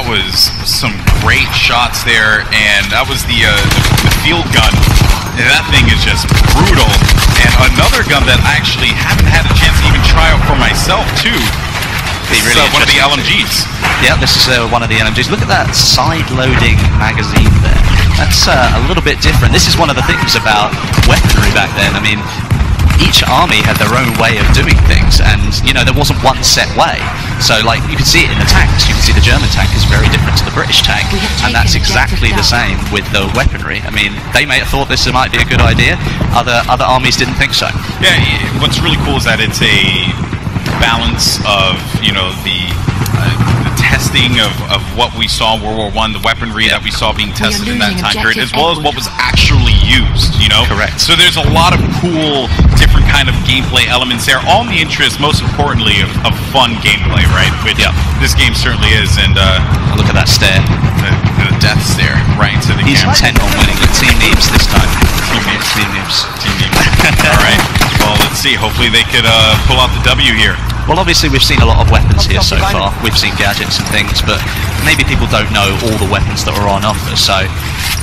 was some great shots there, and that was the field gun. And that thing is just brutal. And another gun that I actually haven't had a chance to even try out for myself, too. It's really one of the LMGs. Yeah, this is one of the LMGs. Look at that side-loading magazine there. That's a little bit different. This is one of the things about weaponry back then. I mean, each army had their own way of doing things, and, you know, there wasn't one set way. So, like, you can see it in the tanks. You can see the German tank is very different to the British tank, and that's exactly the same with the weaponry. I mean, they may have thought this might be a good idea. Other armies didn't think so. Yeah, what's really cool is that it's a balance of, you know, the testing of what we saw in World War I, the weaponry that we saw being tested in that time period, as well as what was actually used, you know? Correct. So there's a lot of cool, different kind of gameplay elements there, all in the interest, most importantly, of fun gameplay, right? Which this game certainly is, and look at that stare. The death stare right into the He's camera. intent on winning the Team Neebs this time. Team Neebs. Team Neebs. Team Neebs. All right. Well, let's see. Hopefully they could pull out the W here. Well, obviously we've seen a lot of weapons here so far. We've seen gadgets and things, but maybe people don't know all the weapons that are on offer. So,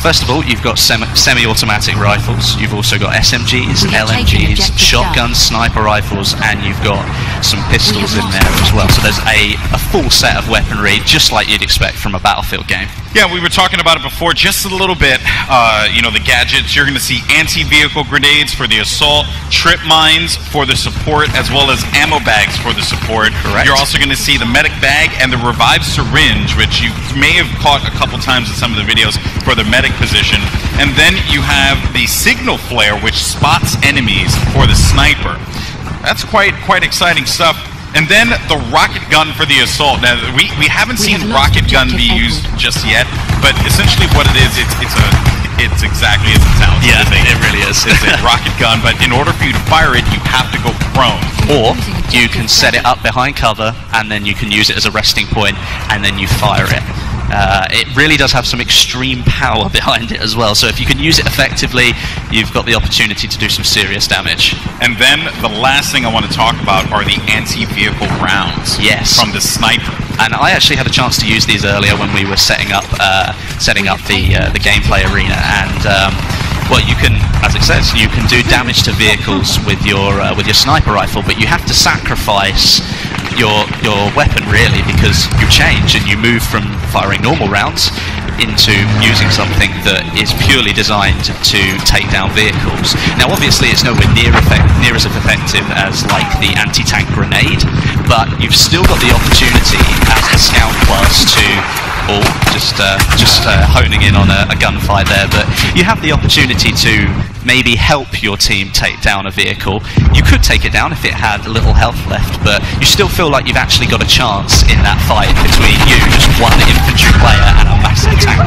first of all, you've got semi-automatic rifles. You've also got SMGs, LMGs, shotguns, sniper rifles, and you've got some pistols in there as well. So there's a full set of weaponry, just like you'd expect from a Battlefield game. Yeah, we were talking about it before just a little bit. You know, the gadgets, you're going to see anti-vehicle grenades for the assault, trip mines for the support, as well as ammo bags for the support. Correct. You're also going to see the medic bag and the revived syringe, which you may have caught a couple times in some of the videos for the medic position. And then you have the signal flare, which spots enemies for the sniper. That's quite exciting stuff. And then the rocket gun for the assault. Now, we haven't seen rocket gun be used just yet, but essentially what it is, it's exactly as it sounds. Yeah, it really is. It's a rocket gun, but in order for you to fire it, you have to go prone. Or you can set it up behind cover, and then you can use it as a resting point, and then you fire it. It really does have some extreme power behind it as well, so if you can use it effectively, you've got the opportunity to do some serious damage. And then the last thing I want to talk about are the anti-vehicle rounds. Yes. From the sniper. And I actually had a chance to use these earlier when we were setting up the gameplay arena, and well, you can, as it says, you can do damage to vehicles with your sniper rifle, but you have to sacrifice your weapon really, because you change and you move from firing normal rounds into using something that is purely designed to take down vehicles. Now obviously it's nowhere near as effective as like the anti-tank grenade, but you've still got the opportunity as the scout class to just honing in on a gunfight there, but you have the opportunity to maybe help your team take down a vehicle. You could take it down if it had a little health left, but you still feel like you've actually got a chance in that fight between you, just one infantry player, and a massive tank.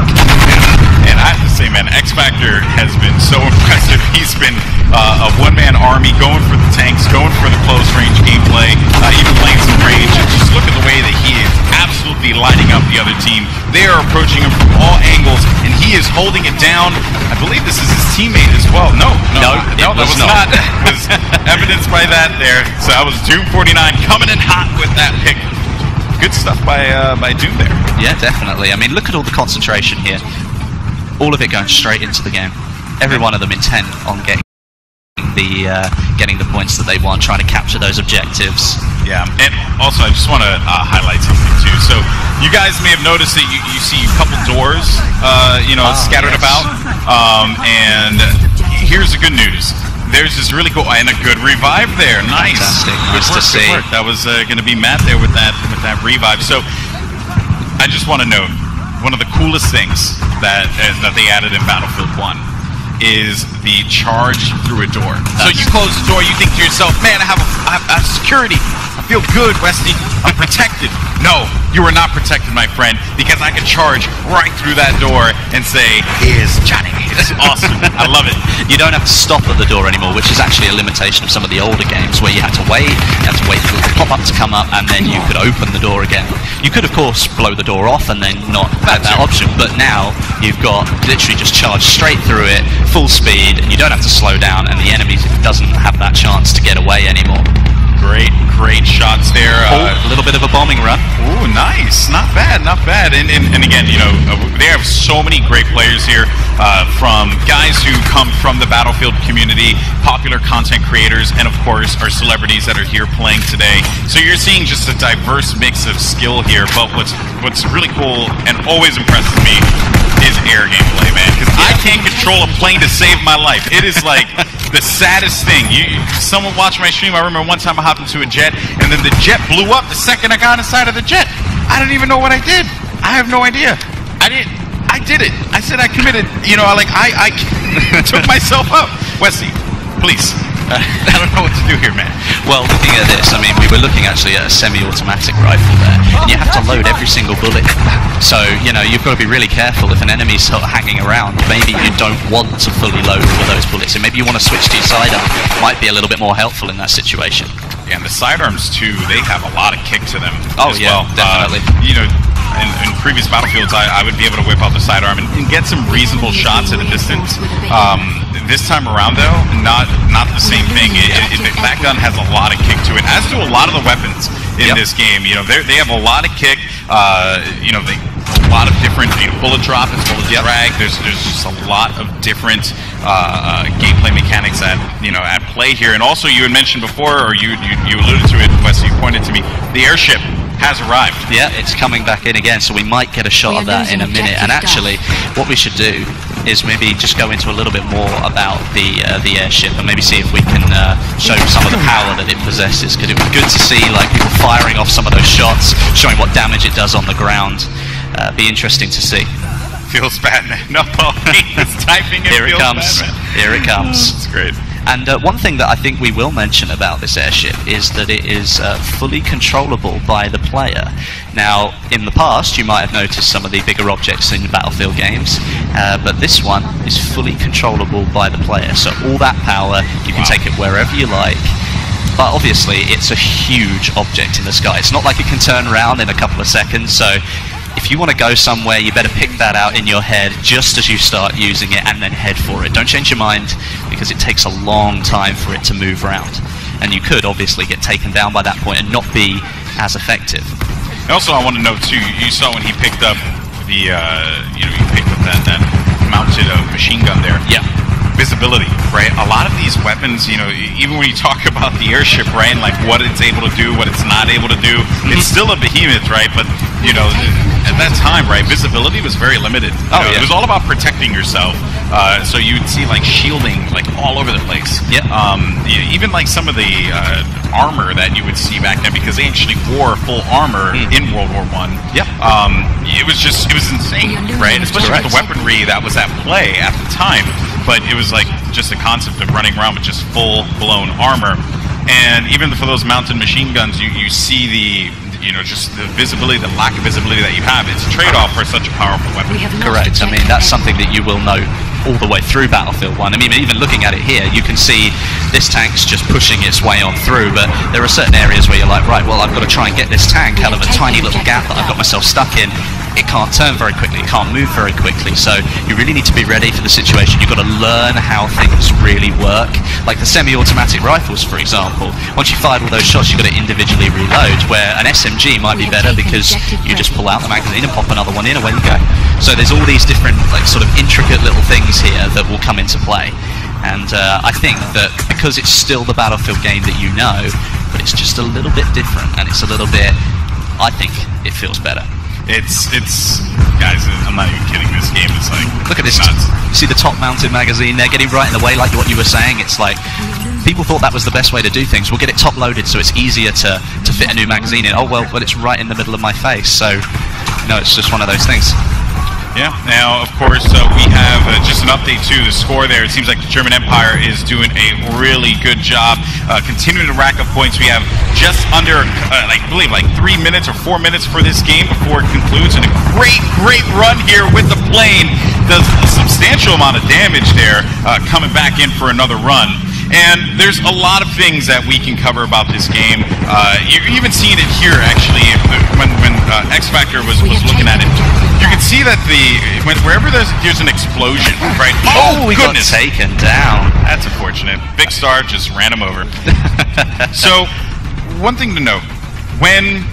And I have to say, man, X Factor has been so impressive. He's been a one-man army, going for the tanks, going for the close-range gameplay, even playing some range. And just look at the way that he is absolutely lighting up the other team. They are approaching him from all angles, and he is holding it down. I believe this is his teammate as well. No, that was not. There's evidence by that there. So that was Doom 49 coming in hot with that pick. Good stuff by Doom there. Yeah, definitely. I mean, look at all the concentration here. All of it going straight into the game. Every one of them intent on getting the points that they want, trying to capture those objectives. Yeah, and also I just want to highlight something too. So you guys may have noticed that you see a couple doors, scattered about. And here's the good news. There's this really cool and a good revive there. Nice. Fantastic. Nice to see. That was going to be Matt there with that revive. So I just want to note one of the coolest things that they added in Battlefield 1 is the charge through a door. So you close the door, you think to yourself, man, I have security. I feel good, Westy. I'm protected. No, you are not protected, my friend, because I can charge right through that door and say, here's Johnny. It's awesome. I love it. You don't have to stop at the door anymore, which is actually a limitation of some of the older games where you had to wait for the pop-up to come up, and then you could open the door again. You could, of course, blow the door off and then not have that option, but now you've got literally just charge straight through it, full speed, and you don't have to slow down, and the enemy doesn't have that chance to get away anymore. Great shots there. A little bit of a bombing run. Ooh, nice. Not bad. And again, they have so many great players here, from guys who come from the Battlefield community, popular content creators, and of course our celebrities that are here playing today. So you're seeing just a diverse mix of skill here. But what's really cool and always impresses me is air gameplay, man. Because I can't control a plane to save my life. It is like the saddest thing. Someone watched my stream. I remember one time I hopped into a jet, and then the jet blew up the second I got inside of the jet. I don't even know what I did. I have no idea. I did it. I said I committed. I took myself up. Wesley, please. I don't know what to do here, man. Well, looking at this, I mean, we were looking actually at a semi-automatic rifle there. And you have to load every single bullet. So, you've got to be really careful if an enemy's sort of hanging around. Maybe you don't want to fully load all of those bullets, and maybe you want to switch to your sidearm. Might be a little bit more helpful in that situation. Yeah, and the sidearms, too, they have a lot of kick to them as well. Definitely. In previous Battlefields, I would be able to whip out the sidearm and get some reasonable shots at a distance. This time around, though, not the same thing. That gun has a lot of kick to it, as do a lot of the weapons in this game. They have a lot of kick. A lot of different bullet drop as well as drag. There's just a lot of different gameplay mechanics at play here. And also, you had mentioned before, or you alluded to it, Wes. You pointed to me, the airship has arrived. Yeah, it's coming back in again, so we might get a shot of that in a minute. And actually, what we should do is maybe just go into a little bit more about the airship, and maybe see if we can show some of the power that it possesses, because it was good to see people firing off some of those shots, showing what damage it does on the ground. Be interesting to see. Feels bad, man. No, he's typing it. Here it comes. Bad, here it comes. It's great. And one thing that I think we will mention about this airship is that it is fully controllable by the player. Now, in the past, you might have noticed some of the bigger objects in Battlefield games, but this one is fully controllable by the player. So all that power, you can take it wherever you like. But obviously, it's a huge object in the sky. It's not like it can turn around in a couple of seconds, so if you want to go somewhere, you better pick that out in your head just as you start using it, and then head for it. Don't change your mind, because it takes a long time for it to move around. And you could obviously get taken down by that point and not be as effective. And also, I want to note too, you saw when he picked up the, he picked up that mounted machine gun there. Yeah. Visibility, right? A lot of these weapons, even when you talk about the airship, right, and what it's able to do, what it's not able to do, it's still a behemoth, right? But at that time, right, visibility was very limited. It was all about protecting yourself. So you'd see shielding all over the place. Yeah. Even some of the armor that you would see back then, because they actually wore full armor in World War I. Yeah. It was insane, right? Especially with the weaponry that was at play at the time. But it was just a concept of running around with just full-blown armor. And even for those mounted machine guns, you see just the visibility, the lack of visibility that you have. It's a trade-off for such a powerful weapon. Correct. I mean, that's something that you will know all the way through Battlefield 1. I mean, even looking at it here, you can see this tank's just pushing its way on through, but there are certain areas where you're like, right, well, I've got to try and get this tank out of a tiny little gap that I've got myself stuck in. It can't turn very quickly, it can't move very quickly, so you really need to be ready for the situation. You've got to learn how things really work. Like the semi-automatic rifles, for example. Once you fired all those shots, you've got to individually reload, where an SMG might be better because you just pull out the magazine and pop another one in, and away you go. So there's all these different, sort of intricate little things here that will come into play. And I think that because it's still the Battlefield game that you know, but it's just a little bit different, and it's a little bit, I think it feels better. It's guys, I'm not even kidding, this game is look at this, nuts. See the top mounted magazine there getting right in the way, like what you were saying. It's people thought that was the best way to do things. We'll get it top loaded so it's easier to fit a new magazine in. Oh well, but it's right in the middle of my face, so it's just one of those things. Yeah, now of course we have just an update to the score there. It seems like the German Empire is doing a really good job continuing to rack up points. We have just under, I believe, 3 minutes or 4 minutes for this game before it concludes, and a great run here with the plane. Does a substantial amount of damage there, coming back in for another run. And there's a lot of things that we can cover about this game. You're even seeing it here, actually, when X Factor was looking at it. You can see that wherever there's an explosion, right? Oh, we goodness. Got taken down. That's unfortunate. Big Star just ran him over. So one thing to note, when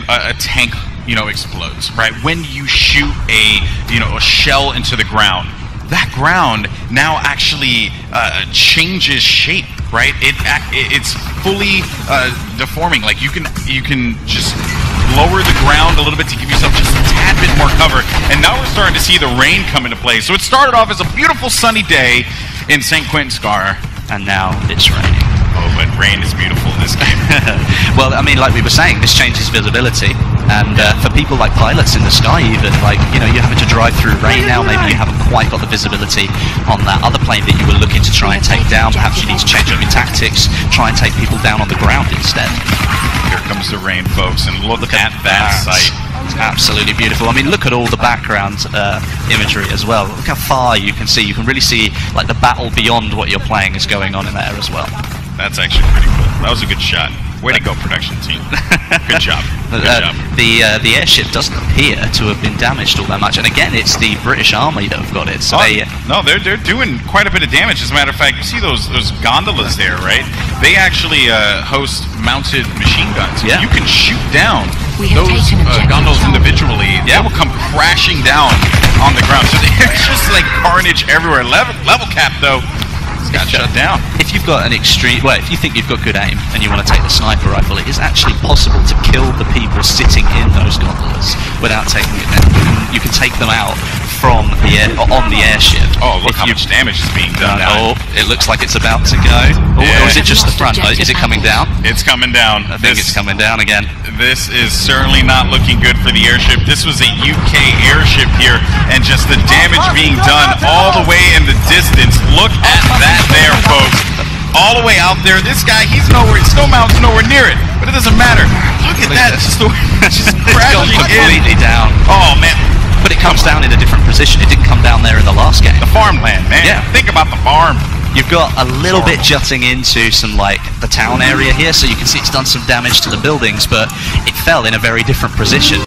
a tank, explodes, right? When you shoot a shell into the ground, that ground now actually changes shape, right? It's fully deforming. Like you can just lower the ground a little bit to give yourself just a tad bit more cover. And now we're starting to see the rain come into play. So it started off as a beautiful sunny day in St. Quentin Scar, and now it's raining. Oh, but rain is beautiful in this game. Well, I mean, like we were saying, this changes visibility, and for people like pilots in the sky, even you're having to drive through rain now. Maybe you haven't quite got the visibility on that other plane that you were looking to try and take down. Perhaps you need to change up your tactics, try and take people down on the ground instead. Here comes the rain, folks, and look at that sight. It's absolutely beautiful. I mean, look at all the background imagery as well. Look how far you can see. You can really see like the battle beyond what you're playing is going on in there as well. That's actually pretty cool. That was a good shot. Way to go, production team. Good job. Good job. The airship doesn't appear to have been damaged all that much, and again, it's the British Army that have got it. So they're doing quite a bit of damage. As a matter of fact, you see those gondolas there, right? They actually host mounted machine guns. Yeah. You can shoot down those gondolas individually. They will come crashing down on the ground. So there's just like carnage everywhere. Level cap though. Got shut down. If you've got if you think you've got good aim and you want to take the sniper rifle, it is actually possible to kill the people sitting in those gondolas without taking it down. You can take them out from on the airship. Oh, look how much damage is being done now. Oh, it looks like it's about to go. Or is it just the front? Is it coming down? It's coming down. I think it's coming down again. This is certainly not looking good for the airship. This was a UK airship here, and just the damage being done all the way in the distance. Look at that there, folks. All the way out there. This guy, Snowmountain's nowhere near it, but it doesn't matter. Look at that. Just crashing completely down. Oh, man. But it comes down in a different position. It didn't come down there in the last game. The farmland, man. Yeah. Think about the farm. You've got a little bit jutting into some the town area here, so you can see it's done some damage to the buildings, but it fell in a very different position.